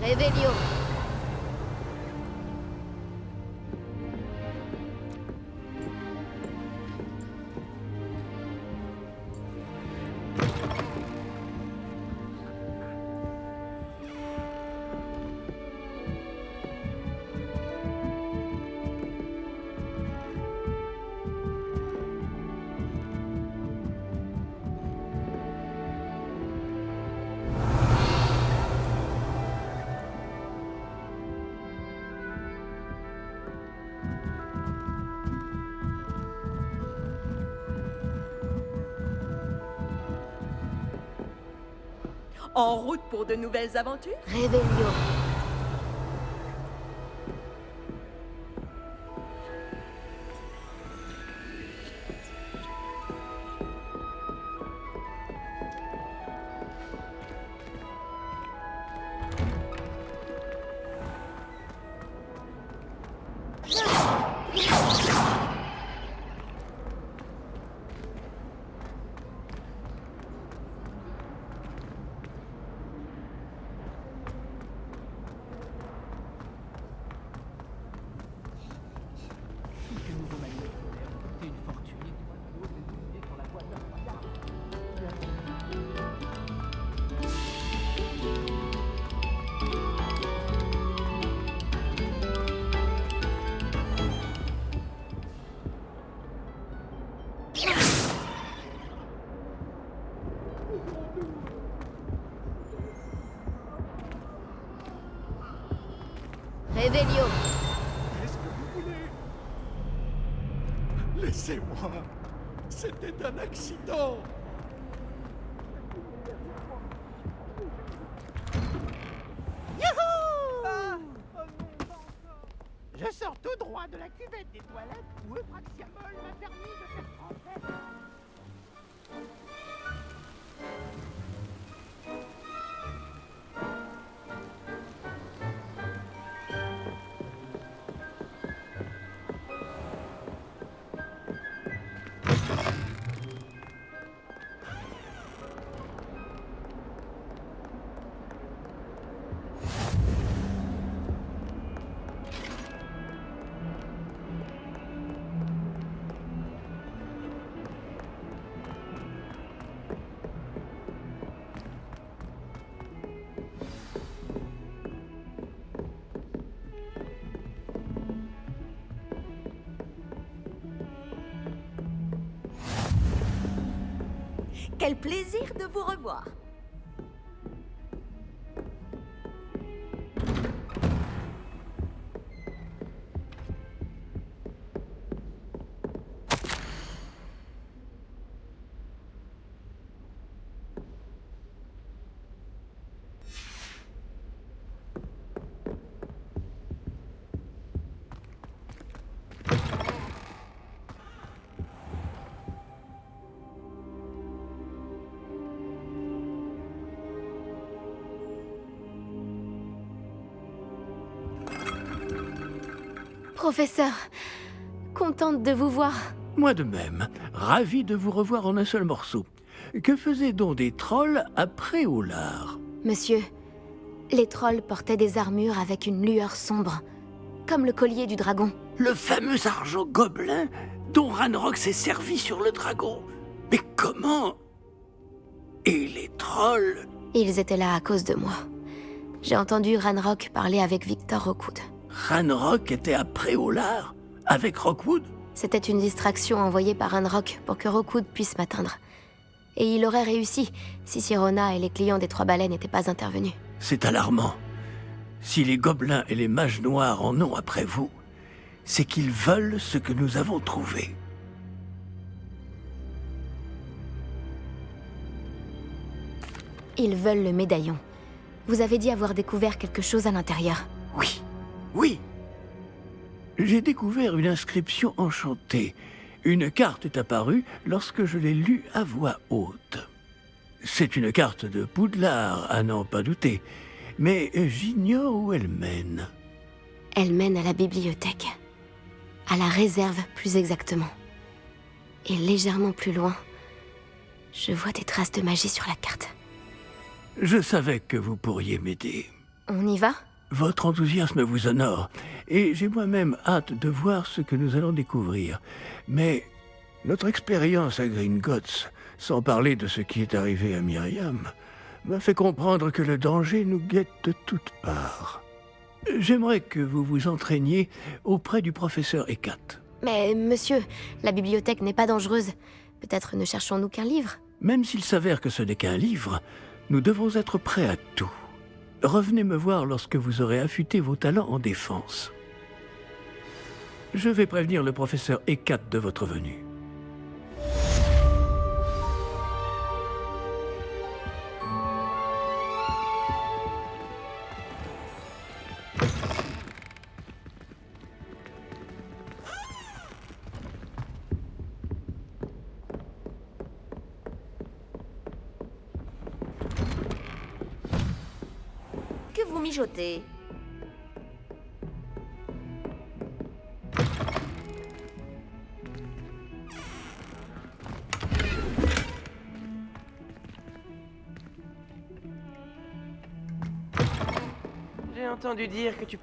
Réveillon. En route pour de nouvelles aventures? Réveillon. Réveillon. Qu'est-ce que vous voulez? Laissez-moi. C'était un accident. Je sors tout droit de la cuvette des toilettes où Eupraxiamol m'a permis de faire tremper. Quel plaisir de vous revoir. Professeur, contente de vous voir. Moi de même, ravi de vous revoir en un seul morceau. Que faisaient donc des trolls après Olar? Monsieur, les trolls portaient des armures avec une lueur sombre, comme le collier du dragon. Le fameux argent gobelin dont Ranrock s'est servi sur le dragon. Mais comment? Et les trolls? Ils étaient là à cause de moi. J'ai entendu Ranrock parler avec Victor Rookwood. Ranrock était après Olar? Avec Rookwood? C'était une distraction envoyée par Ranrock pour que Rookwood puisse m'atteindre. Et il aurait réussi si Sirona et les clients des Trois Baleines n'étaient pas intervenus. C'est alarmant. Si les gobelins et les mages noirs en ont après vous, c'est qu'ils veulent ce que nous avons trouvé. Ils veulent le médaillon. Vous avez dit avoir découvert quelque chose à l'intérieur. Oui, oui. J'ai découvert une inscription enchantée. Une carte est apparue lorsque je l'ai lue à voix haute. C'est une carte de Poudlard, à n'en pas douter. Mais j'ignore où elle mène. Elle mène à la bibliothèque. À la réserve, plus exactement. Et légèrement plus loin, je vois des traces de magie sur la carte. Je savais que vous pourriez m'aider. On y va? Votre enthousiasme vous honore, et j'ai moi-même hâte de voir ce que nous allons découvrir. Mais notre expérience à Gringotts, sans parler de ce qui est arrivé à Myriam, m'a fait comprendre que le danger nous guette de toutes parts. J'aimerais que vous vous entraîniez auprès du professeur Hecat. Mais monsieur, la bibliothèque n'est pas dangereuse. Peut-être ne cherchons-nous qu'un livre? Même s'il s'avère que ce n'est qu'un livre, nous devons être prêts à tout. Revenez me voir lorsque vous aurez affûté vos talents en défense. Je vais prévenir le professeur Hecat de votre venue. Que vous mijotez? J'ai entendu dire que tu...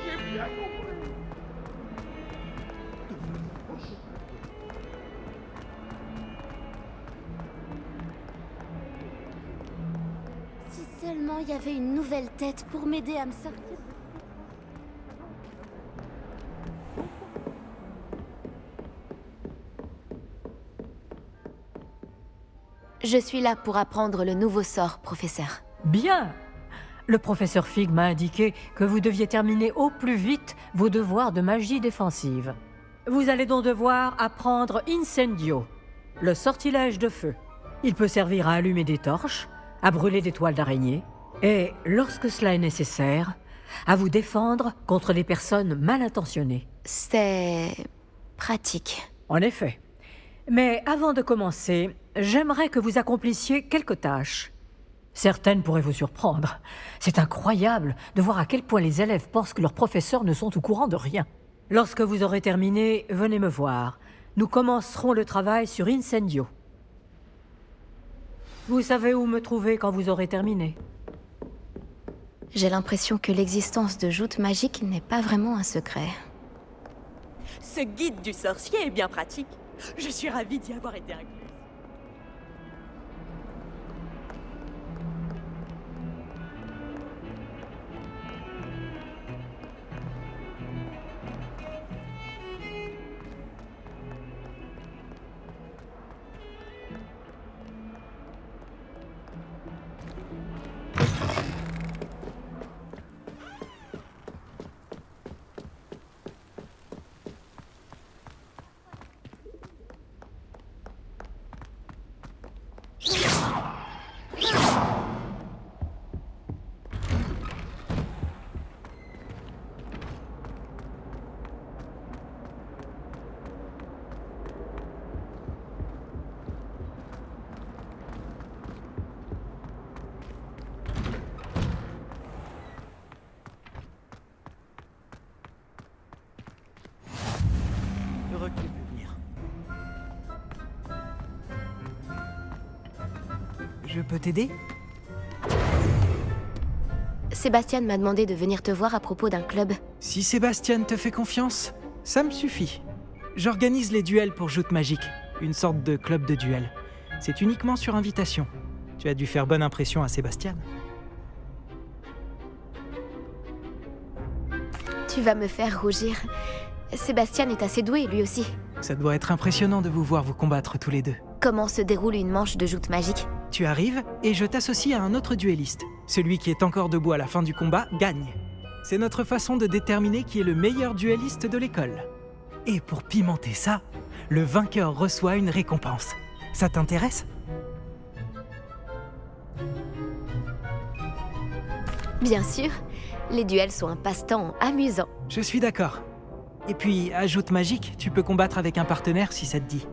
J'ai bien compris. Si seulement il y avait une nouvelle tête pour m'aider à me sortir. Je suis là pour apprendre le nouveau sort, professeur. Bien. Le professeur Fig m'a indiqué que vous deviez terminer au plus vite vos devoirs de magie défensive. Vous allez donc devoir apprendre Incendio, le sortilège de feu. Il peut servir à allumer des torches, à brûler des toiles d'araignée, et, lorsque cela est nécessaire, à vous défendre contre les personnes mal intentionnées. C'est pratique. En effet. Mais avant de commencer, j'aimerais que vous accomplissiez quelques tâches. Certaines pourraient vous surprendre. C'est incroyable de voir à quel point les élèves pensent que leurs professeurs ne sont au courant de rien. Lorsque vous aurez terminé, venez me voir. Nous commencerons le travail sur Incendio. Vous savez où me trouver quand vous aurez terminé. J'ai l'impression que l'existence de joutes magiques n'est pas vraiment un secret. Ce guide du sorcier est bien pratique. Je suis ravie d'y avoir été incluse. Heureux que tu peux venir. Je peux t'aider? Sébastien m'a demandé de venir te voir à propos d'un club. Si Sébastien te fait confiance, ça me suffit. J'organise les duels pour joutes magiques, une sorte de club de duel. C'est uniquement sur invitation. Tu as dû faire bonne impression à Sébastien. Tu vas me faire rougir. Sébastien est assez doué, lui aussi. Ça doit être impressionnant de vous voir vous combattre tous les deux. Comment se déroule une manche de joutes magiques? Tu arrives et je t'associe à un autre duelliste. Celui qui est encore debout à la fin du combat gagne. C'est notre façon de déterminer qui est le meilleur duelliste de l'école. Et pour pimenter ça, le vainqueur reçoit une récompense. Ça t'intéresse? Bien sûr, les duels sont un passe-temps amusant. Je suis d'accord. Et puis, à joute magique, tu peux combattre avec un partenaire si ça te dit.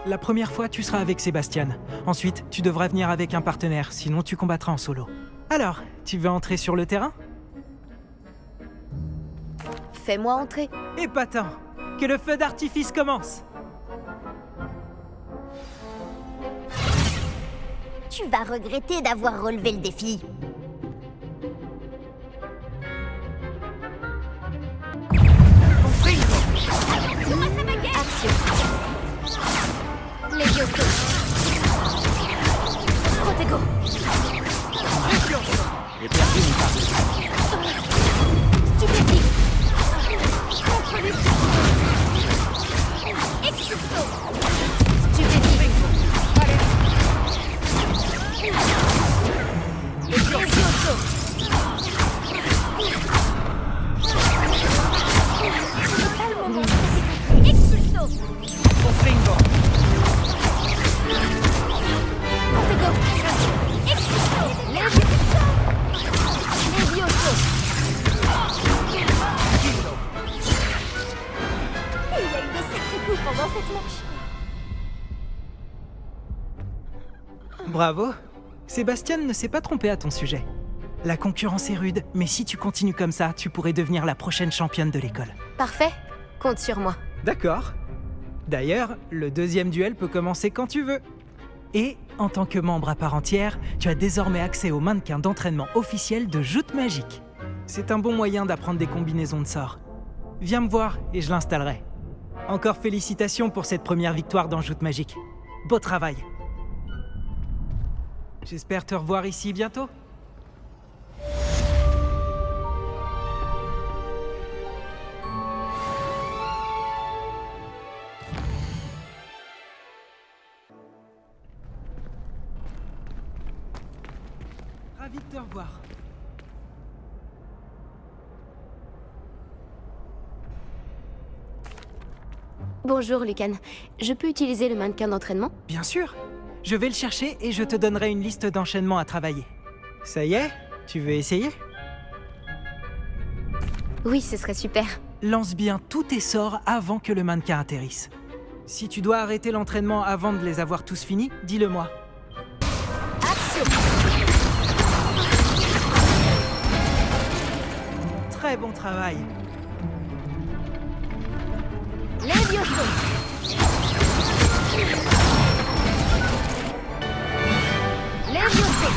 La première fois, tu seras avec Sébastien. Ensuite, tu devras venir avec un partenaire, sinon tu combattras en solo. Alors, tu veux entrer sur le terrain? Fais-moi entrer. Épatant. Que le feu d'artifice commence. Tu vas regretter d'avoir relevé le défi. Action. Levioso. Protego. Stupéfique. Contre-lutte. Expulso. Stupéfique. Levioso. Expulso. Confringo. Protego. Expulso. Levioso. Il y a eu de sacrés coups pendant cette marche. Bravo. Sébastien ne s'est pas trompé à ton sujet. La concurrence est rude, mais si tu continues comme ça, tu pourrais devenir la prochaine championne de l'école. Parfait. Compte sur moi. D'accord. D'ailleurs, le deuxième duel peut commencer quand tu veux. Et, en tant que membre à part entière, tu as désormais accès au mannequin d'entraînement officiel de Joute Magique. C'est un bon moyen d'apprendre des combinaisons de sorts. Viens me voir et je l'installerai. Encore félicitations pour cette première victoire dans Joute Magique. Beau travail. J'espère te revoir ici bientôt. Ravi de te revoir. Bonjour, Lucan. Je peux utiliser le mannequin d'entraînement? Bien sûr. Je vais le chercher et je te donnerai une liste d'enchaînements à travailler. Ça y est? Tu veux essayer? Oui, ce serait super. Lance bien tous tes sorts avant que le mannequin atterrisse. Si tu dois arrêter l'entraînement avant de les avoir tous finis, dis-le-moi. Action. Très bon travail. Levioso. Levioso.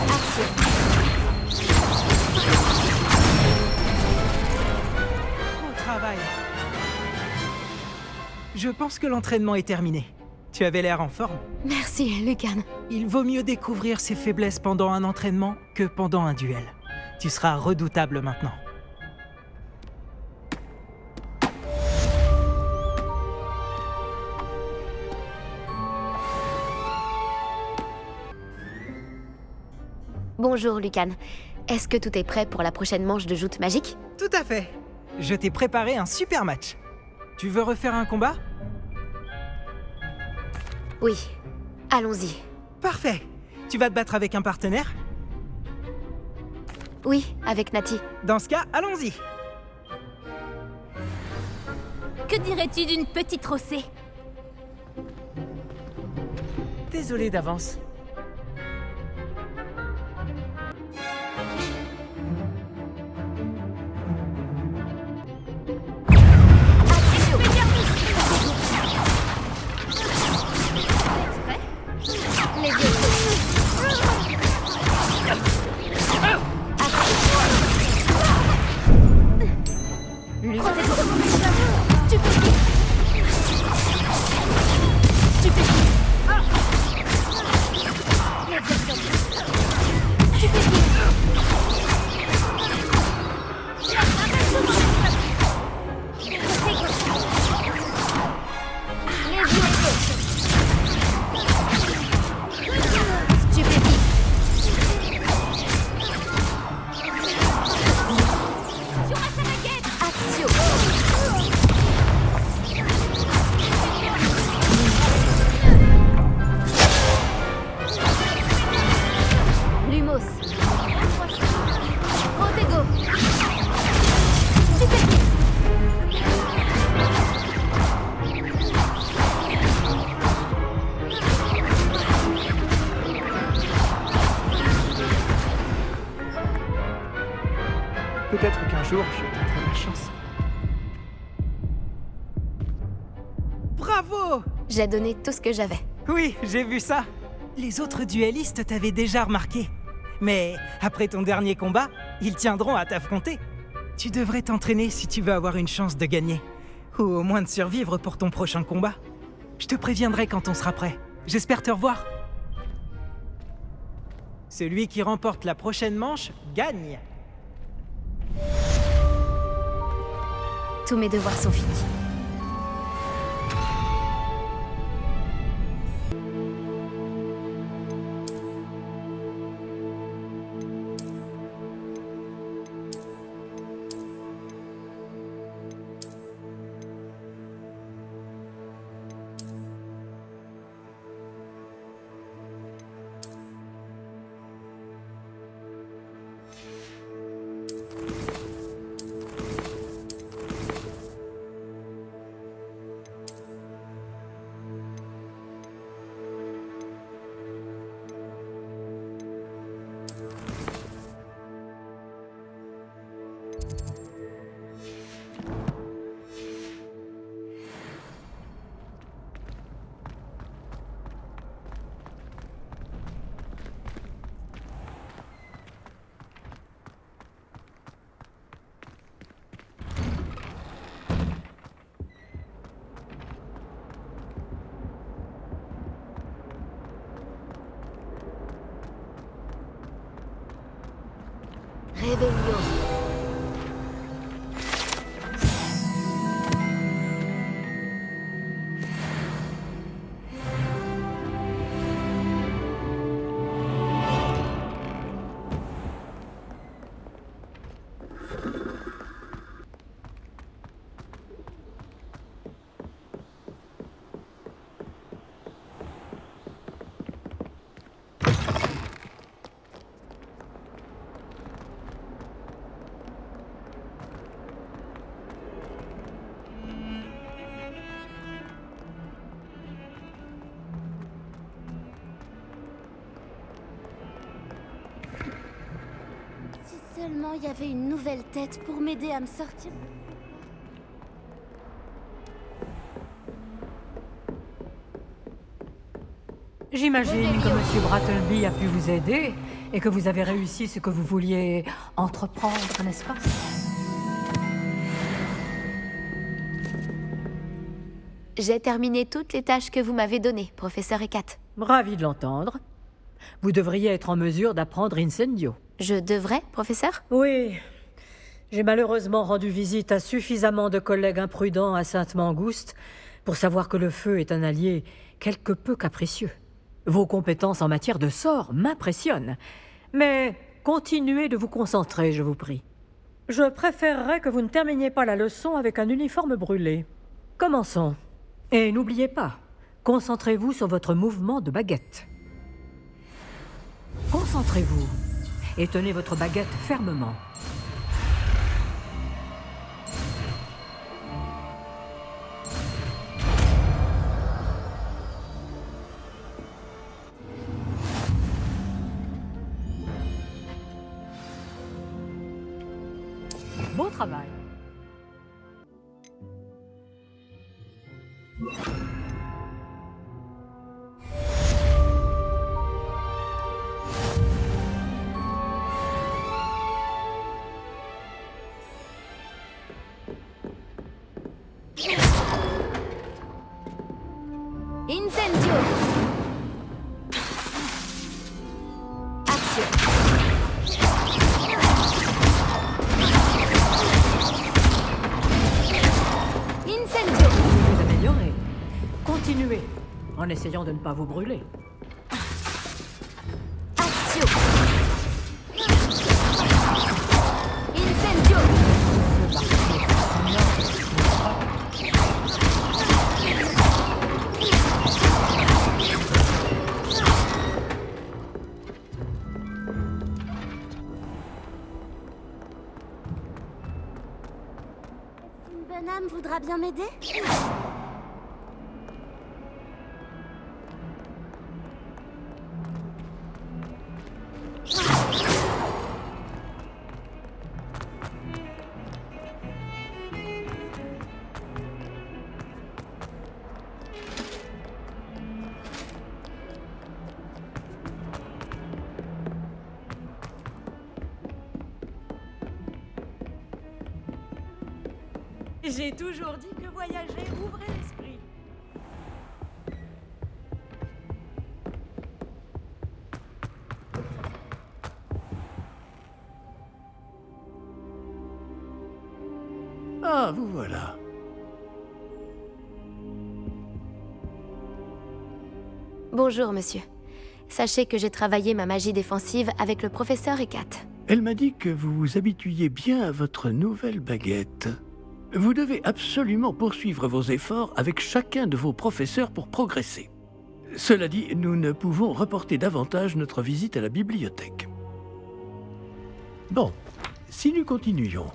Action. Bon travail. Je pense que l'entraînement est terminé. Tu avais l'air en forme. Merci, Lucan. Il vaut mieux découvrir ses faiblesses pendant un entraînement que pendant un duel. Tu seras redoutable maintenant. Bonjour, Lucan. Est-ce que tout est prêt pour la prochaine manche de Joute Magique? Tout à fait. Je t'ai préparé un super match. Tu veux refaire un combat? Oui. Allons-y. Parfait. Tu vas te battre avec un partenaire? Oui, avec Nati. Dans ce cas, allons-y. Que dirais-tu d'une petite rossée? Désolé d'avance. Peut-être qu'un jour, je tenterai ma chance. Bravo! J'ai donné tout ce que j'avais. Oui, j'ai vu ça. Les autres duellistes t'avaient déjà remarqué. Mais après ton dernier combat, ils tiendront à t'affronter. Tu devrais t'entraîner si tu veux avoir une chance de gagner. Ou au moins de survivre pour ton prochain combat. Je te préviendrai quand on sera prêt. J'espère te revoir. Celui qui remporte la prochaine manche gagne. Tous mes devoirs sont finis. Réveillon. Si seulement il y avait une nouvelle tête pour m'aider à me sortir. J'imagine que M. Brattleby a pu vous aider et que vous avez réussi ce que vous vouliez entreprendre, n'est-ce pas? J'ai terminé toutes les tâches que vous m'avez données, professeur Hecat. Ravi de l'entendre. Vous devriez être en mesure d'apprendre Incendio. Je devrais, professeur? Oui. J'ai malheureusement rendu visite à suffisamment de collègues imprudents à Sainte-Mangouste pour savoir que le feu est un allié quelque peu capricieux. Vos compétences en matière de sort m'impressionnent. Mais continuez de vous concentrer, je vous prie. Je préférerais que vous ne terminiez pas la leçon avec un uniforme brûlé. Commençons. Et n'oubliez pas, concentrez-vous sur votre mouvement de baguette. Concentrez-vous et tenez votre baguette fermement. Bon travail. Incendio! Action! Incendio! Vous améliorez. Continuez en essayant de ne pas vous brûler. Action! Incendio! Une bonne âme voudra bien m'aider? J'ai toujours dit que voyager ouvrait l'esprit. Ah, vous voilà. Bonjour, monsieur. Sachez que j'ai travaillé ma magie défensive avec le professeur Hecat. Elle m'a dit que vous vous habituiez bien à votre nouvelle baguette. Vous devez absolument poursuivre vos efforts avec chacun de vos professeurs pour progresser. Cela dit, nous ne pouvons reporter davantage notre visite à la bibliothèque. Bon, si nous continuions...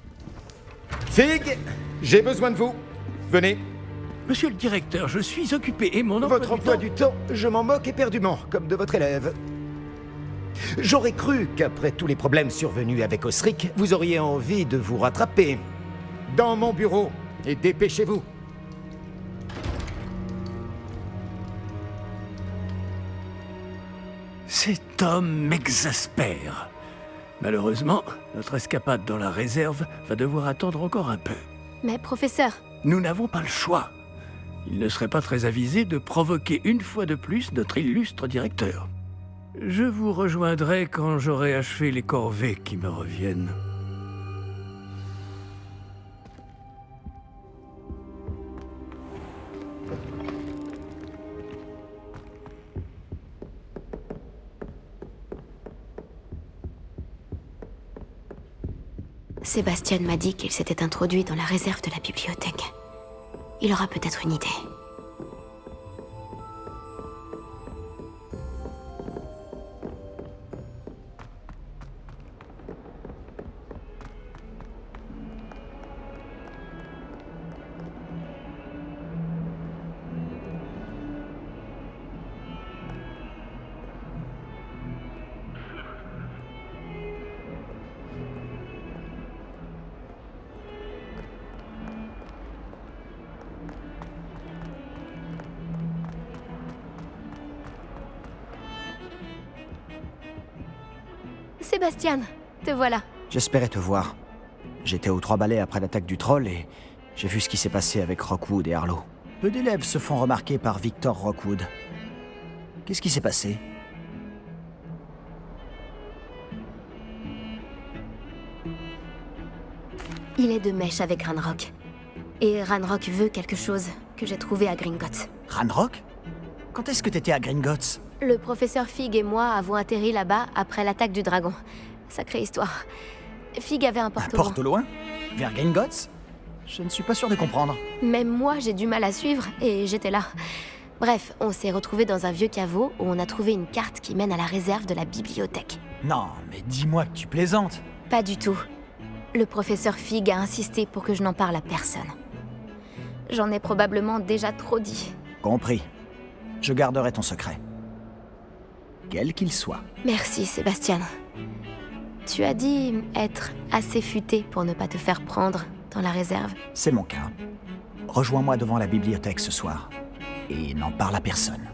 Fig, j'ai besoin de vous. Venez. Monsieur le directeur, je suis occupé et mon emploi Votre du emploi temps- du temps, je m'en moque éperdument, comme de votre élève. J'aurais cru qu'après tous les problèmes survenus avec Osric, vous auriez envie de vous rattraper. Dans mon bureau, et dépêchez-vous. Cet homme m'exaspère. Malheureusement, notre escapade dans la réserve va devoir attendre encore un peu. Mais professeur, Nous n'avons pas le choix. Il ne serait pas très avisé de provoquer une fois de plus notre illustre directeur. Je vous rejoindrai quand j'aurai achevé les corvées qui me reviennent. Sébastien m'a dit qu'il s'était introduit dans la réserve de la bibliothèque. Il aura peut-être une idée. Sébastien, te voilà. J'espérais te voir. J'étais aux Trois Balais après l'attaque du troll et j'ai vu ce qui s'est passé avec Rockwood et Harlow. Peu d'élèves se font remarquer par Victor Rockwood. Qu'est-ce qui s'est passé? Il est de mèche avec Ranrock. Et Ranrock veut quelque chose que j'ai trouvé à Gringotts. Ranrock? Quand est-ce que t'étais à Gringotts? Le professeur Fig et moi avons atterri là-bas après l'attaque du dragon. Sacrée histoire. Fig avait un Un porte-au-loin. porte au loin? Vers Gringotts? Je ne suis pas sûr de comprendre. Même moi, j'ai du mal à suivre, et j'étais là. Bref, on s'est retrouvés dans un vieux caveau où on a trouvé une carte qui mène à la réserve de la bibliothèque. Non, mais dis-moi que tu plaisantes. Pas du tout. Le professeur Fig a insisté pour que je n'en parle à personne. J'en ai probablement déjà trop dit. Compris. Je garderai ton secret. Quel qu'il soit. Merci, Sébastien. Tu as dit être assez futé pour ne pas te faire prendre dans la réserve. C'est mon cas. Rejoins-moi devant la bibliothèque ce soir. Et n'en parle à personne.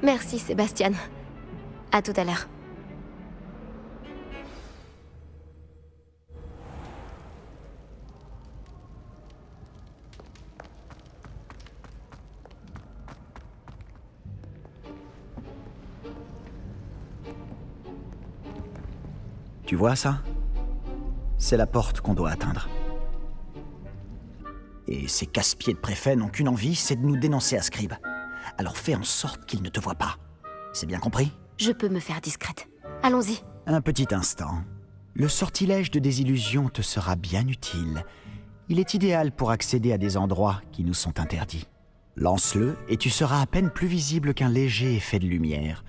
Merci, Sébastien. À tout à l'heure. Tu vois ça? C'est la porte qu'on doit atteindre. Et ces casse-pieds de préfets n'ont qu'une envie, c'est de nous dénoncer à Scribe. Alors fais en sorte qu'ils ne te voient pas. C'est bien compris? Je peux me faire discrète. Allons-y. Un petit instant. Le sortilège de désillusion te sera bien utile. Il est idéal pour accéder à des endroits qui nous sont interdits. Lance-le et tu seras à peine plus visible qu'un léger effet de lumière.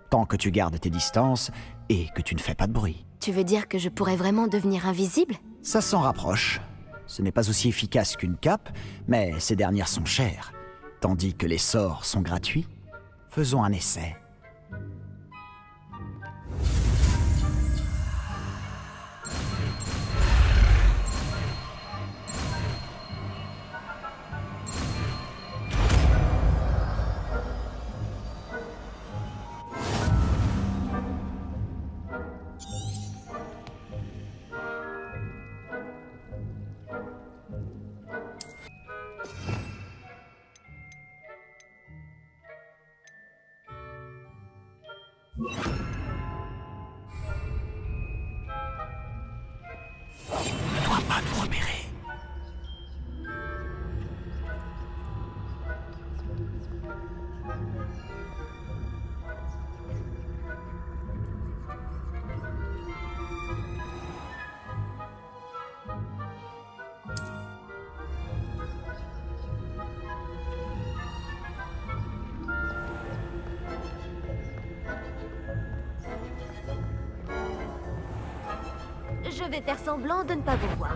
Tant que tu gardes tes distances et que tu ne fais pas de bruit. Tu veux dire que je pourrais vraiment devenir invisible? Ça s'en rapproche. Ce n'est pas aussi efficace qu'une cape, mais ces dernières sont chères. Tandis que les sorts sont gratuits. Faisons un essai. Ne doit pas nous repérer. Je vais faire semblant de ne pas vous voir.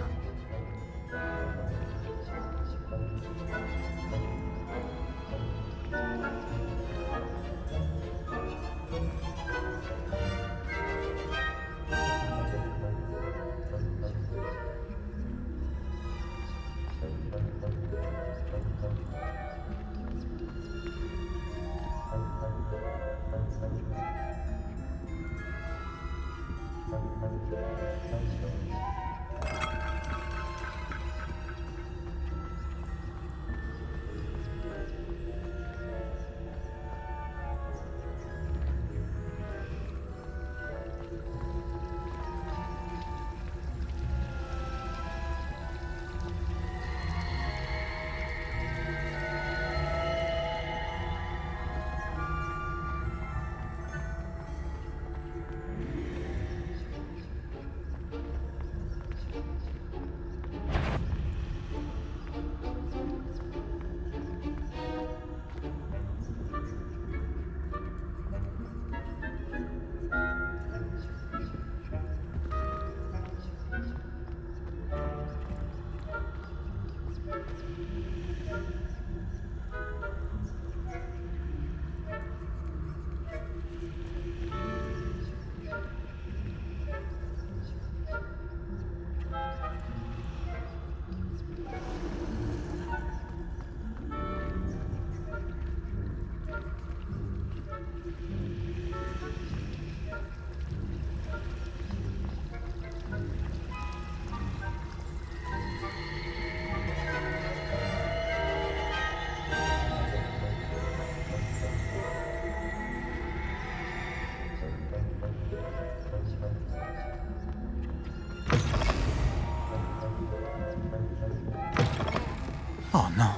Oh non,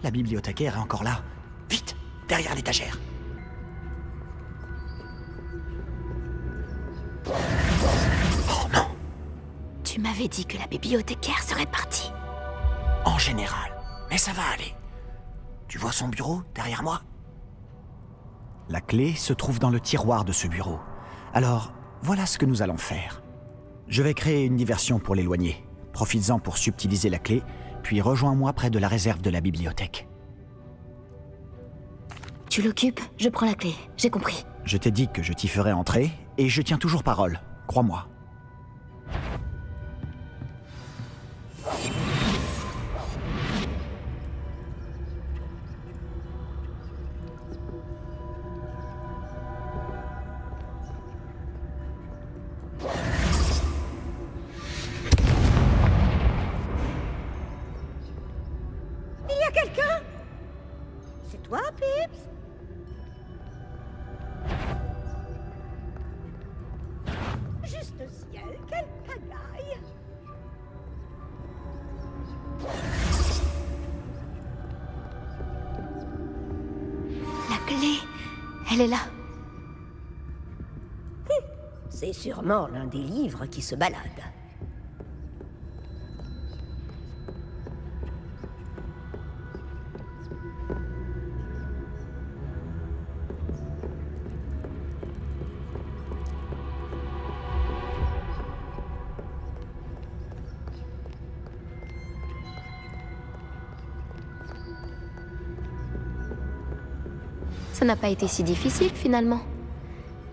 la bibliothécaire est encore là. Vite, derrière l'étagère. Oh non, Tu m'avais dit que la bibliothécaire serait partie. en général, mais ça va aller. Tu vois son bureau derrière moi? La clé se trouve dans le tiroir de ce bureau. Alors, voilà ce que nous allons faire. Je vais créer une diversion pour l'éloigner. Profites-en pour subtiliser la clé, puis rejoins-moi près de la réserve de la bibliothèque. Tu l'occupes, je prends la clé. J'ai compris. Je t'ai dit que je t'y ferai entrer, et je tiens toujours parole, crois-moi. Il y a quelqu'un? C'est toi, Pips? Juste ciel, quelle pagaille! La clé, elle est là. C'est sûrement l'un des livres qui se balade. Ça n'a pas été si difficile finalement.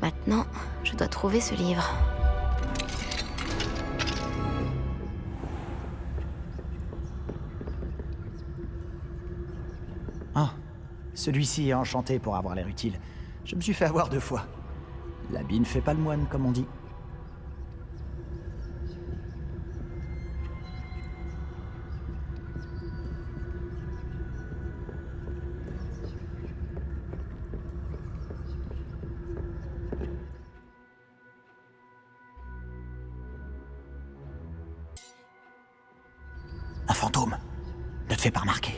Maintenant, je dois trouver ce livre. Ah, celui-ci est enchanté pour avoir l'air utile. Je me suis fait avoir 2 fois. L'habit ne fait pas le moine, comme on dit. fais pas remarquer.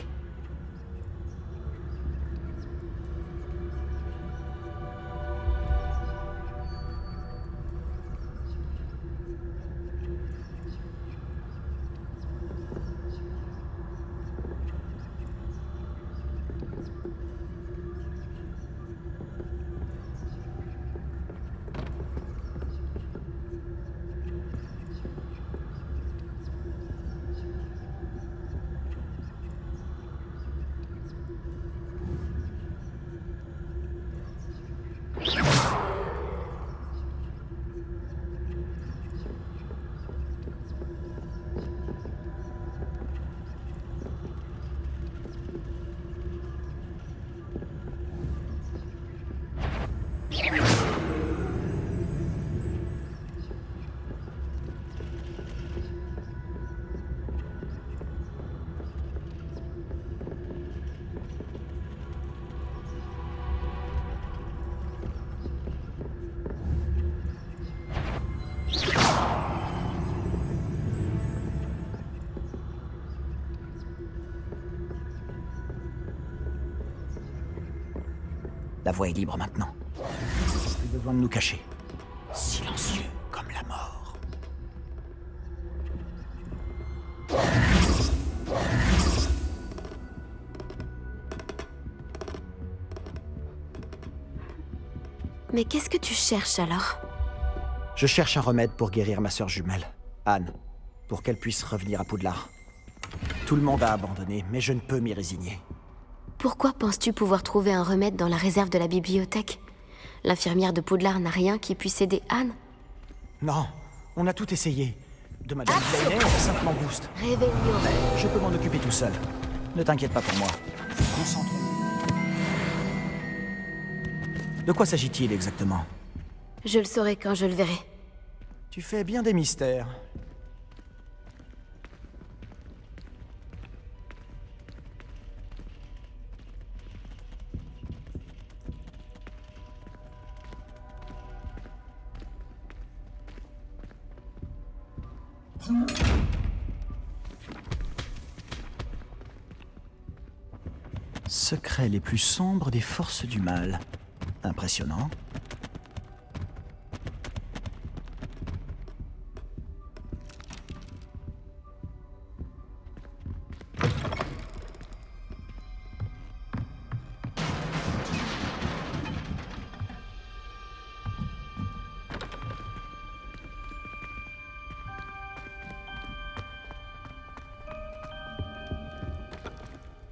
La voie est libre maintenant. Plus besoin de nous cacher. Silencieux comme la mort. Mais qu'est-ce que tu cherches alors? Je cherche un remède pour guérir ma sœur jumelle, Anne, pour qu'elle puisse revenir à Poudlard. Tout le monde a abandonné, mais je ne peux m'y résigner. Pourquoi penses-tu pouvoir trouver un remède dans la réserve de la bibliothèque? L'infirmière de Poudlard n'a rien qui puisse aider Anne? Non, on a tout essayé. De Madame Blayney à Sainte Mangouste. Réveillon. Je peux m'en occuper tout seul. Ne t'inquiète pas pour moi. Concentre-toi. De quoi s'agit-il exactement? Je le saurai quand je le verrai. Tu fais bien des mystères. Secrets les plus sombres des forces du mal. Impressionnant.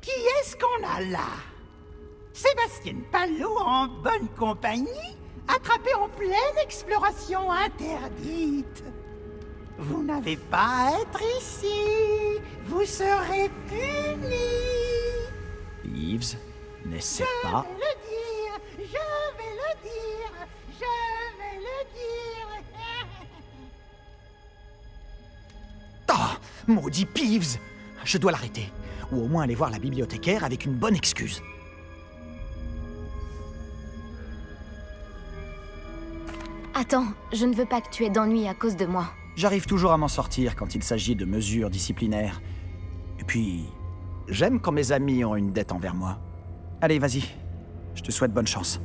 Qui est-ce qu'on a là? Sébastien Palot en bonne compagnie, attrapé en pleine exploration interdite. Vous n'avez pas à être ici. Vous serez punis. Peeves, n'essaie Je pas. vais le dire, je vais le dire, je vais le dire. Ah, maudit Peeves! Je dois l'arrêter. Ou au moins aller voir la bibliothécaire avec une bonne excuse. Attends, je ne veux pas que tu aies d'ennui à cause de moi. J'arrive toujours à m'en sortir quand il s'agit de mesures disciplinaires. Et puis, j'aime quand mes amis ont une dette envers moi. Allez, vas-y. Je te souhaite bonne chance.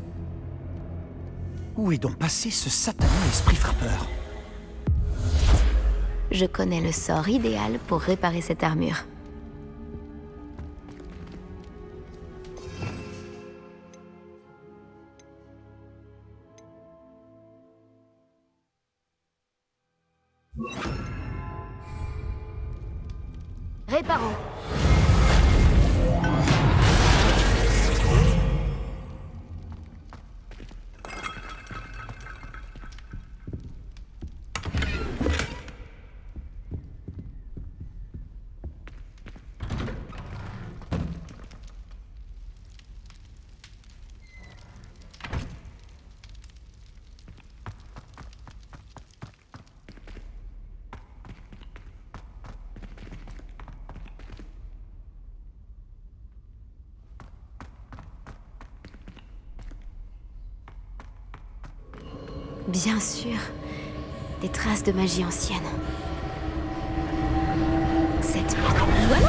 Où est donc passé ce satané esprit frappeur? Je connais le sort idéal pour réparer cette armure. Réparons. Bien sûr, des traces de magie ancienne. Cette... Voilà!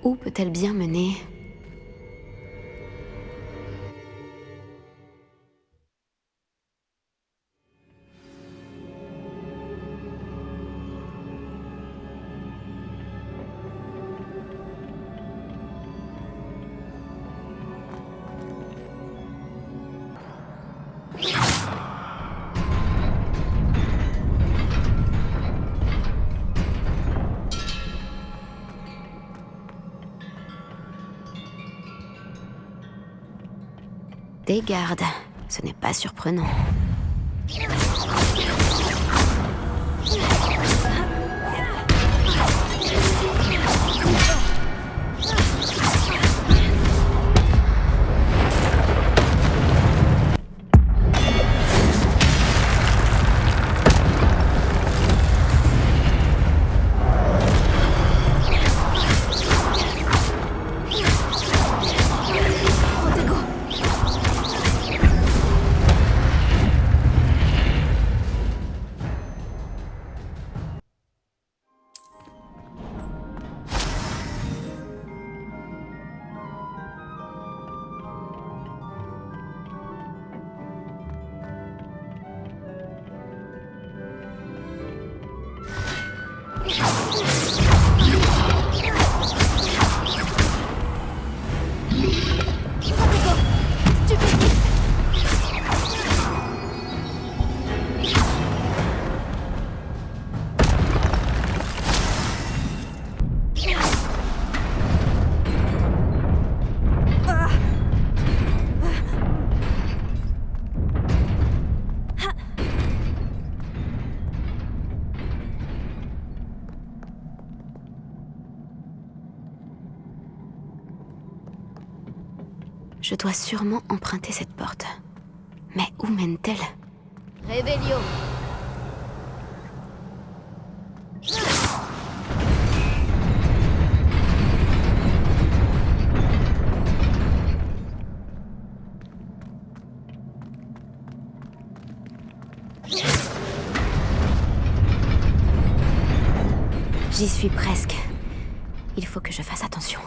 Où peut-elle bien mener? Des gardes, ce n'est pas surprenant. Je dois sûrement emprunter cette porte. Mais où mène-t-elle? Révélio! J'y suis presque. Il faut que je fasse attention.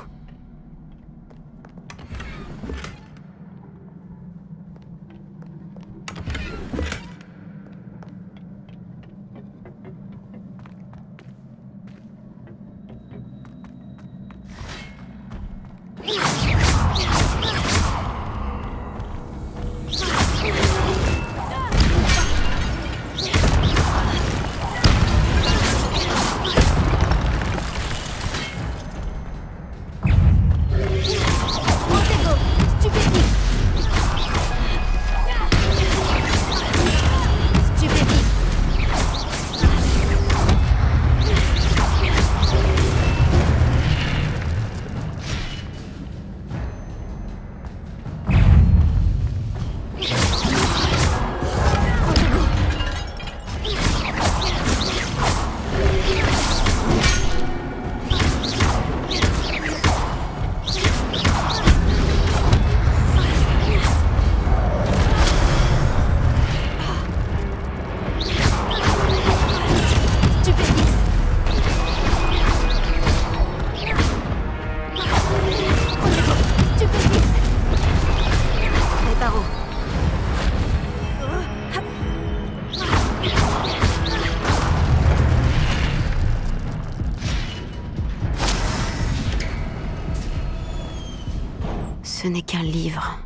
Ce n'est qu'un livre.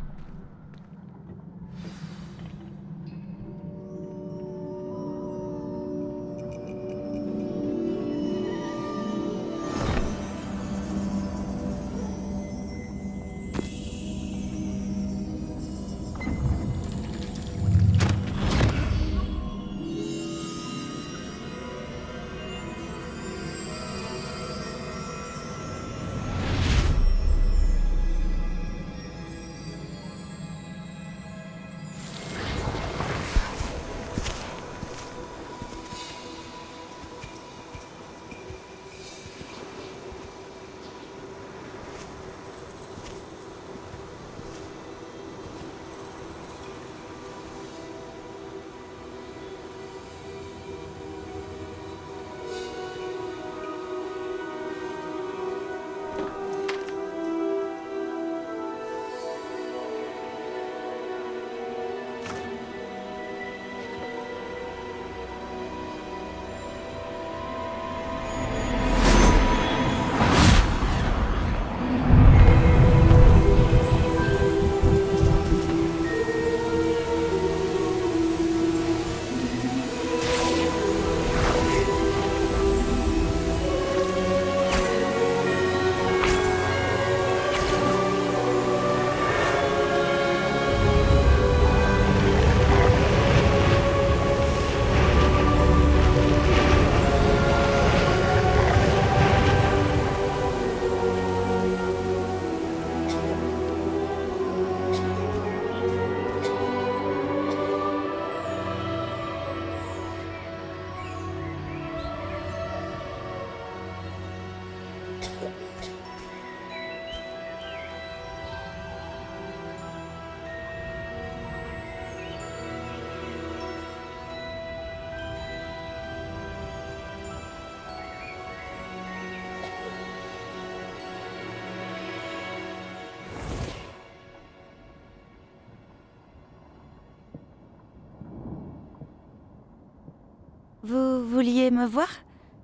Vous vouliez me voir?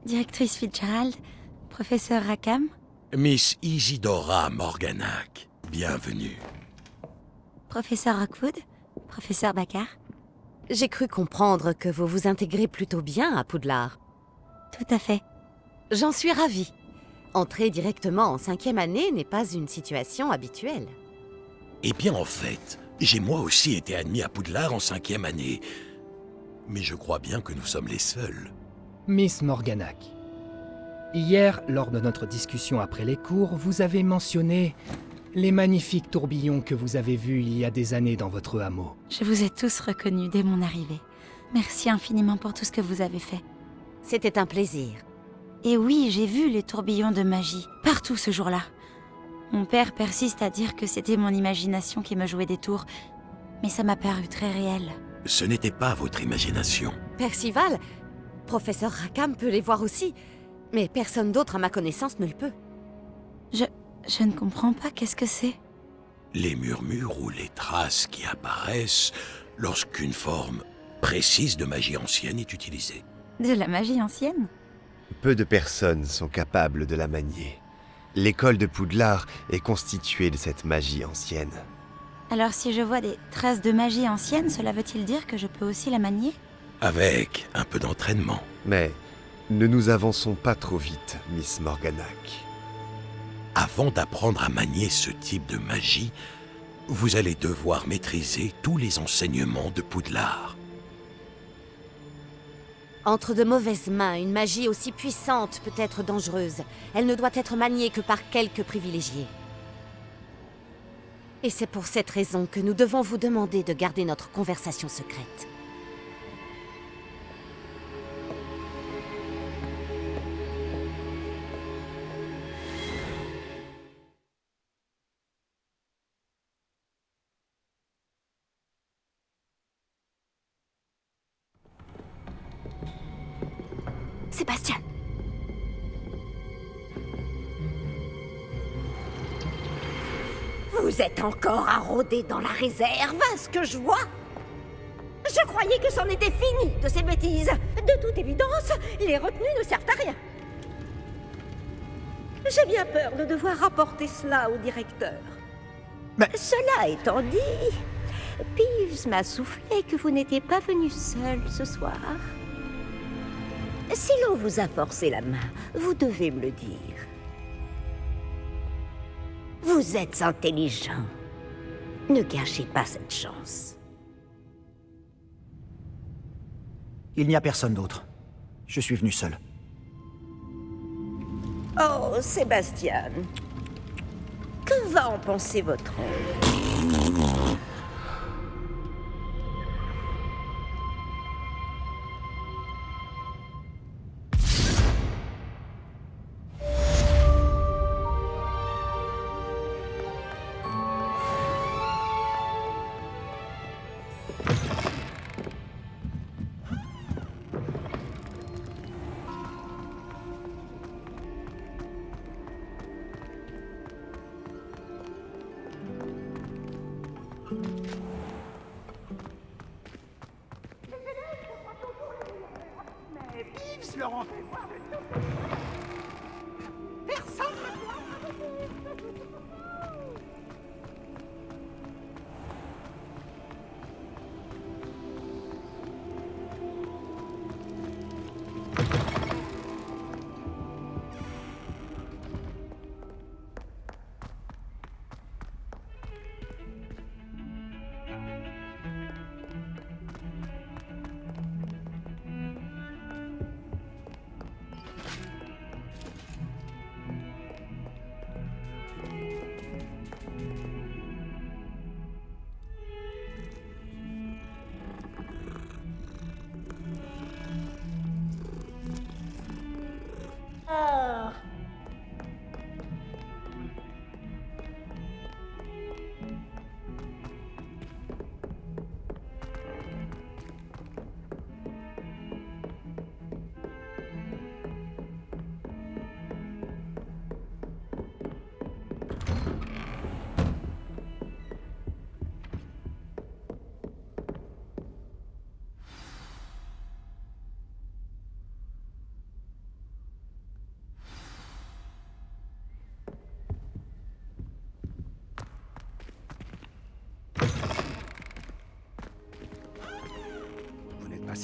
Directrice Fitzgerald, professeur Rackham? Miss Isidora Morganac, bienvenue. Professeur Rockwood? Professeur Baccar? J'ai cru comprendre que vous vous intégrez plutôt bien à Poudlard. Tout à fait. J'en suis ravie. Entrer directement en 5e année n'est pas une situation habituelle. Eh bien, en fait, j'ai moi aussi été admis à Poudlard en 5e année. Mais je crois bien que nous sommes les seuls. Miss Morganac, hier, lors de notre discussion après les cours, vous avez mentionné les magnifiques tourbillons que vous avez vus il y a des années dans votre hameau. Je vous ai tous reconnus dès mon arrivée. Merci infiniment pour tout ce que vous avez fait. C'était un plaisir. Et oui, j'ai vu les tourbillons de magie, partout ce jour-là. Mon père persiste à dire que c'était mon imagination qui me jouait des tours, mais ça m'a paru très réel. Ce n'était pas votre imagination. Percival, professeur Rackham peut les voir aussi, mais personne d'autre à ma connaissance ne le peut. Je ne comprends pas, qu'est-ce que c'est? Les murmures ou les traces qui apparaissent lorsqu'une forme précise de magie ancienne est utilisée. De la magie ancienne? Peu de personnes sont capables de la manier. L'école de Poudlard est constituée de cette magie ancienne. Alors si je vois des traces de magie ancienne, cela veut-il dire que je peux aussi la manier? Avec un peu d'entraînement. Mais ne nous avançons pas trop vite, Miss Morganac. Avant d'apprendre à manier ce type de magie, vous allez devoir maîtriser tous les enseignements de Poudlard. Entre de mauvaises mains, une magie aussi puissante peut être dangereuse. Elle ne doit être maniée que par quelques privilégiés. Et c'est pour cette raison que nous devons vous demander de garder notre conversation secrète. Sébastien! Vous êtes encore à rôder dans la réserve, à ce que je vois. Je croyais que c'en était fini de ces bêtises. De toute évidence, les retenues ne servent à rien. J'ai bien peur de devoir rapporter cela au directeur. Cela étant dit, Peeves m'a soufflé que vous n'étiez pas venu seul ce soir. Si l'on vous a forcé la main, vous devez me le dire. Vous êtes intelligent. Ne gâchez pas cette chance. Il n'y a personne d'autre. Je suis venu seul. Oh, Sébastien. Que va en penser votre oncle? Mais Peeves leur en fait voir de tout. Personne ne voit.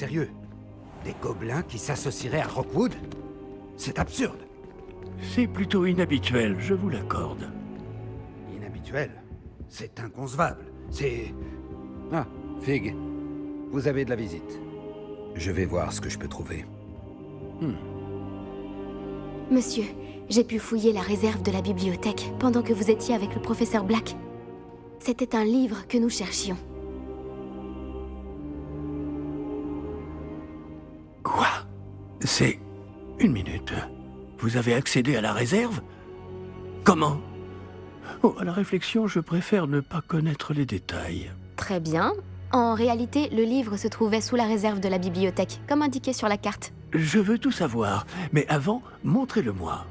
sérieux. Des gobelins qui s'associeraient à Rockwood? C'est absurde. C'est plutôt inhabituel, je vous l'accorde. Inhabituel. C'est inconcevable. C'est... Ah, Fig. Vous avez de la visite. Je vais voir ce que je peux trouver. Monsieur, j'ai pu fouiller la réserve de la bibliothèque pendant que vous étiez avec le professeur Black. C'était un livre que nous cherchions. Quoi? C'est... Une minute. Vous avez accédé à la réserve? Comment? Oh, à la réflexion, je préfère ne pas connaître les détails. Très bien. En réalité, le livre se trouvait sous la réserve de la bibliothèque, comme indiqué sur la carte. Je veux tout savoir, mais avant, montrez-le-moi.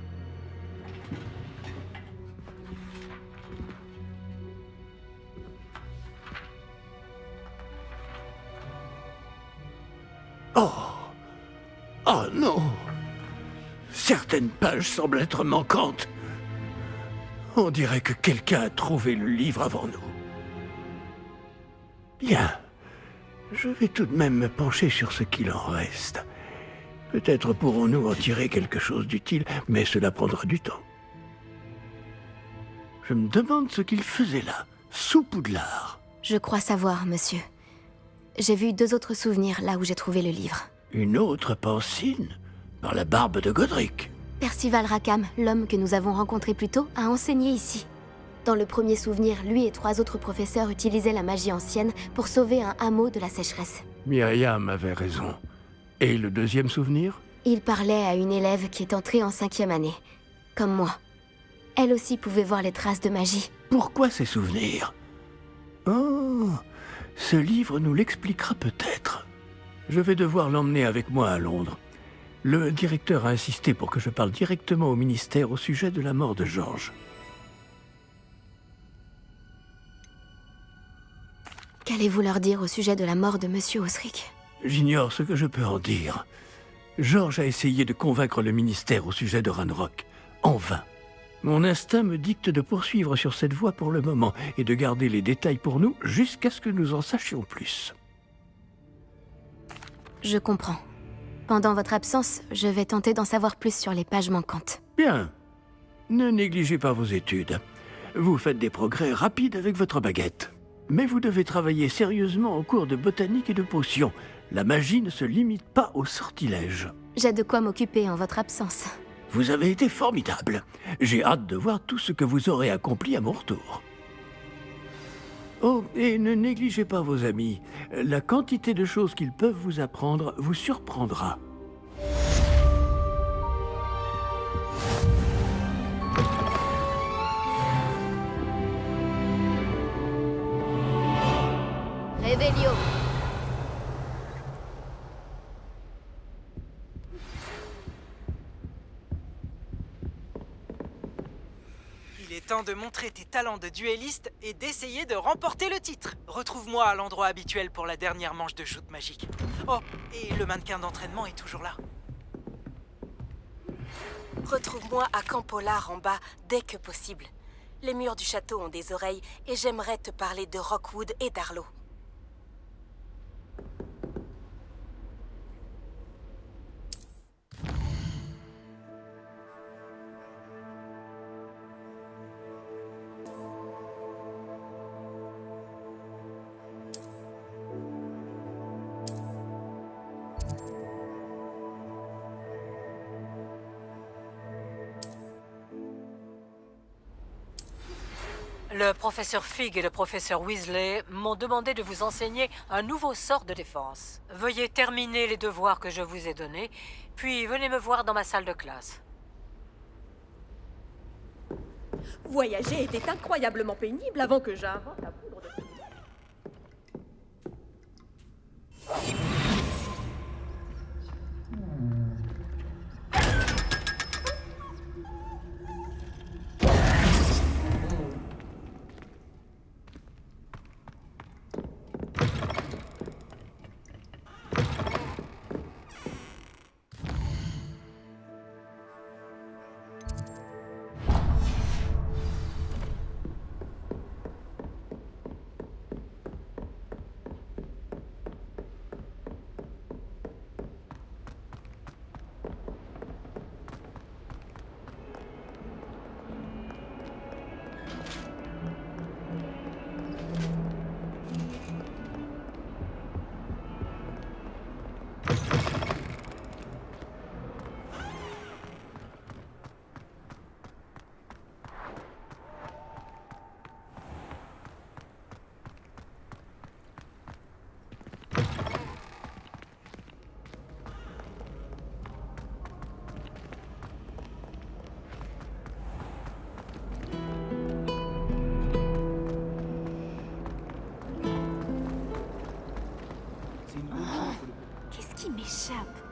Oh! Oh non! Certaines pages semblent être manquantes. On dirait que quelqu'un a trouvé le livre avant nous. Bien. Je vais tout de même me pencher sur ce qu'il en reste. Peut-être pourrons-nous en tirer quelque chose d'utile, mais cela prendra du temps. Je me demande ce qu'il faisait là, sous Poudlard. Je crois savoir, monsieur. J'ai vu 2 autres souvenirs là où j'ai trouvé le livre. Une autre Pancine? Par la barbe de Godric. Percival Rackham, l'homme que nous avons rencontré plus tôt, a enseigné ici. Dans le premier souvenir, lui et 3 autres professeurs utilisaient la magie ancienne pour sauver un hameau de la sécheresse. Myriam avait raison. Et le deuxième souvenir? Il parlait à une élève qui est entrée en 5e année, comme moi. Elle aussi pouvait voir les traces de magie. Pourquoi ces souvenirs? Oh, ce livre nous l'expliquera peut-être. Je vais devoir l'emmener avec moi à Londres. Le directeur a insisté pour que je parle directement au ministère au sujet de la mort de George. Qu'allez-vous leur dire au sujet de la mort de Monsieur Osric? J'ignore ce que je peux en dire. George a essayé de convaincre le ministère au sujet de Ranrock. En vain. Mon instinct me dicte de poursuivre sur cette voie pour le moment et de garder les détails pour nous jusqu'à ce que nous en sachions plus. Je comprends. Pendant votre absence, je vais tenter d'en savoir plus sur les pages manquantes. Bien. Ne négligez pas vos études. Vous faites des progrès rapides avec votre baguette. Mais vous devez travailler sérieusement au cours de botanique et de potions. La magie ne se limite pas au sortilège. J'ai de quoi m'occuper en votre absence. Vous avez été formidable. J'ai hâte de voir tout ce que vous aurez accompli à mon retour. Oh, et ne négligez pas vos amis. La quantité de choses qu'ils peuvent vous apprendre vous surprendra. Révélio. Il est temps de montrer tes talents de duelliste et d'essayer de remporter le titre. Retrouve-moi à l'endroit habituel pour la dernière manche de joute magique. Oh, et le mannequin d'entraînement est toujours là. Retrouve-moi à Camp Pollard en bas dès que possible. Les murs du château ont des oreilles et j'aimerais te parler de Rockwood et d'Arlo. Le professeur Fig et le professeur Weasley m'ont demandé de vous enseigner un nouveau sort de défense. Veuillez terminer les devoirs que je vous ai donnés, puis venez me voir dans ma salle de classe. Voyager était incroyablement pénible avant que j'invente la poudre de... qui m'échappe.